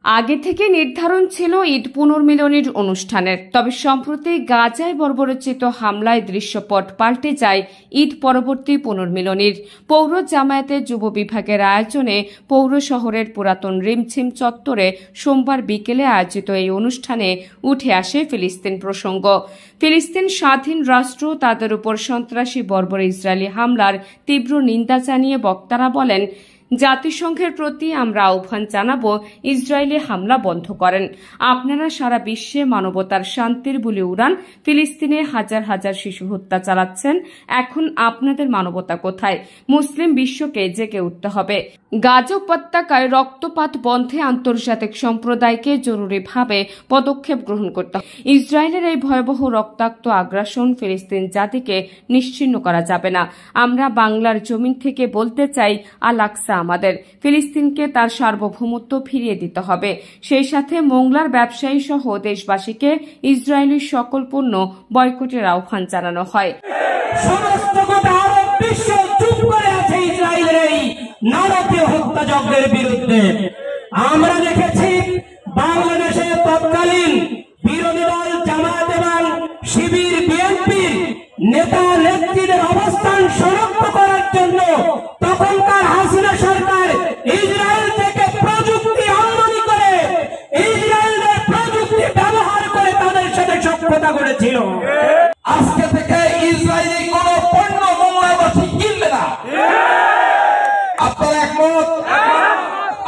আগে থেকে নির্ধারণ ছিল ঈদ পুনর্মিলনীর অনুষ্ঠানের, তবে সম্প্রতি গাজায় বর্বরোচিত হামলায় দৃশ্যপট পাল্টে যায় ঈদ পরবর্তী পুনর্মিলনীর। পৌর জামায়াতের যুব বিভাগের আয়োজনে পৌর শহরের পুরাতন রিমঝিম চত্বরে সোমবার বিকেলে আয়োজিত এই অনুষ্ঠানে উঠে আসে ফিলিস্তিন প্রসঙ্গ। ফিলিস্তিন স্বাধীন রাষ্ট্র তাদের উপর সন্ত্রাসী বর্বর ইসরায়েলি হামলার তীব্র নিন্দা জানিয়ে বক্তারা বলেন, জাতিসংঘের প্রতি আমরা আহ্বান জানাবো, ইসরায়েলি হামলা বন্ধ করেন। আপনারা সারা বিশ্বে মানবতার শান্তির বুলি উড়ান, ফিলিস্তিনে হাজার হাজার শিশু হত্যা চালাচ্ছেন। এখন আপনাদের মানবতা কোথায়? মুসলিম বিশ্বকে জেগে উঠতে হবে। গাজা উপত্যকায় রক্তপাত বন্ধে আন্তর্জাতিক সম্প্রদায়কে জরুরিভাবে পদক্ষেপ গ্রহণ করতে হবে। ইসরায়েলের এই ভয়াবহ রক্তাক্ত আগ্রাসন ফিলিস্তিন জাতিকে নিশ্চিহ্ন করা যাবে না। আমরা বাংলার জমিন থেকে বলতে চাই, আল-আকসা আমাদের। ফিলিস্তিনকে তার সার্বভৌমত্ব ফিরিয়ে দিতে হবে। সেই সাথে মোংলার ব্যবসায়ী সহ দেশবাসীকে ইসরায়েলি সকল পণ্য বয়কটের আহ্বান জানানো হয়। সমস্ত গোটা আরব বিশ্ব চুপ করে আছে ইসরায়েলের এই নারকীয় হত্যাযজ্ঞের বিরুদ্ধে। আমরা দেখেছি বাংলাদেশে তৎকালীন বিরোধী দল জামায়াত এবং শিবির বিএনপির নেতা নেত্রীদের অবস্থান শনাক্ত করার জন্য তখনকার হাসিনা সরকার ইসরায়েল থেকে প্রযুক্তি আমদানি করে ইসরায়েলের প্রযুক্তি ব্যবহার করে তাদের সাথে সখ্যতা করেছিল। আজকে থেকে ইসরায়েলি কোন পণ্য বাংলাদেশি কিনবে না। আপনারা একমত?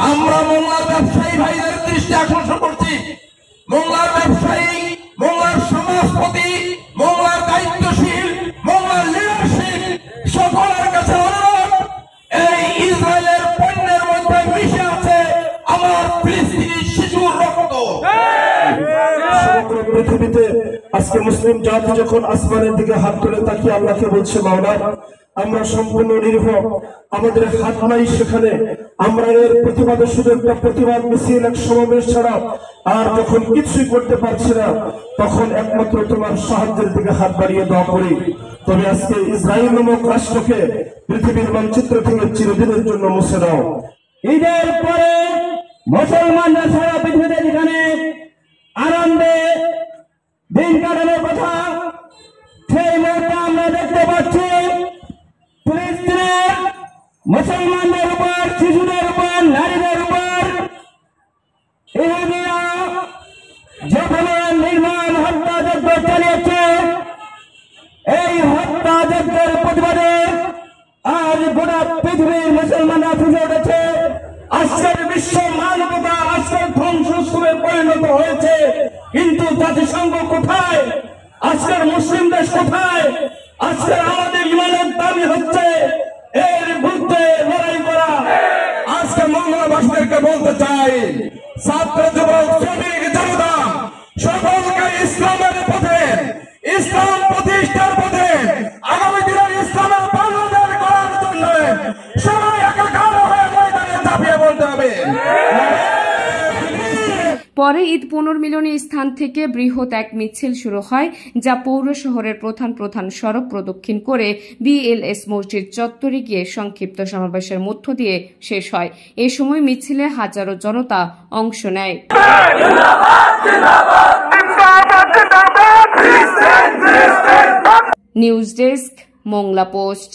আমরা মোংলার ব্যবসায়ী ভাইদের দৃষ্টি আকর্ষণ করছি। মোংলার ব্যবসায়ী, মোংলার সমাজপতি, মোংলার দায়িত্বশীল, মোংলার লিডারশিপ সকলের কাছে অনুরোধ, এই ইসরায়েলের পণ্যের মধ্যে মিশে আছে আমার ফিলিস্তিনি শিশুর রক্ত। সমগ্র পৃথিবীতে আজকে মুসলিম জাতি যখন আসমানের দিকে হাত তুলে তাকিয়ে আল্লাহকে বলছে, মাওলা আমরা সম্পূর্ণ নির্ভর, আমাদের হাত নাই সেখানে, আমরা এর প্রতিবাদে শুধু একটা প্রতিবাদ মিছিল, এক সমাবেশ ছাড়া আর যখন কিছুই করতে পারছি না, তখন একমাত্র তোমার সাহায্যের দিকে হাত বাড়িয়ে দেওয়া করি। তবে আজকে ইসরায়েল নামক রাষ্ট্রকে পৃথিবীর মানচিত্র থেকে চিরদিনের জন্য মুছে দাও। ঈদের পরে মুসলমানরা সারা পৃথিবীতে যেখানে আনন্দে দিন কাটানোর কথা, সেই মুহূর্তে আমরা দেখতে পাচ্ছি ফিলিস্তিনের মুসলমানদের উপর, শিশুদের উপর, নারীদের উপর ইহুদিরা যেভাবে নির্মম হত্যাযজ্ঞ চালিয়েছে। এই হত্যাযজ্ঞের প্রতিবাদে আজ গোটা পৃথিবীর মুসলমানরা ফুসে উঠেছে। আজকের বিশ্ব মানবতা আজকের ধ্বংসস্তূপে পরিণত হয়েছে, কিন্তু জাতিসংঘ কোথায়? আজকের মুসলিম দেশ কোথায়? আজকের আমাদের ইমানের দাবি হচ্ছে এর বিরুদ্ধে লড়াই করা। আজকে মঙ্গলবাসীদেরকে বলতে চাই, ছাত্র যুবক শ্রমিক জনতা সকলকে ইসলামের পথে, ইসলাম প্রতিষ্ঠার পথে, আগামী দিনের ইসলামের বাংলাদেশ করার জন্য সবাই একাকার হয়ে ময়দানে ঝাঁপিয়ে পড়তে হবে। পরে ঈদ পুনর্মিলনী স্থান থেকে বৃহৎ এক মিছিল শুরু হয়, যা পৌর শহরের প্রধান প্রধান সড়ক প্রদক্ষিণ করে বিএলএস মসজিদ চত্বরে গিয়ে সংক্ষিপ্ত সমাবেশের মধ্য দিয়ে শেষ হয়। এ সময় মিছিলে হাজারো জনতা অংশ নেয়। News desk, Mongla post.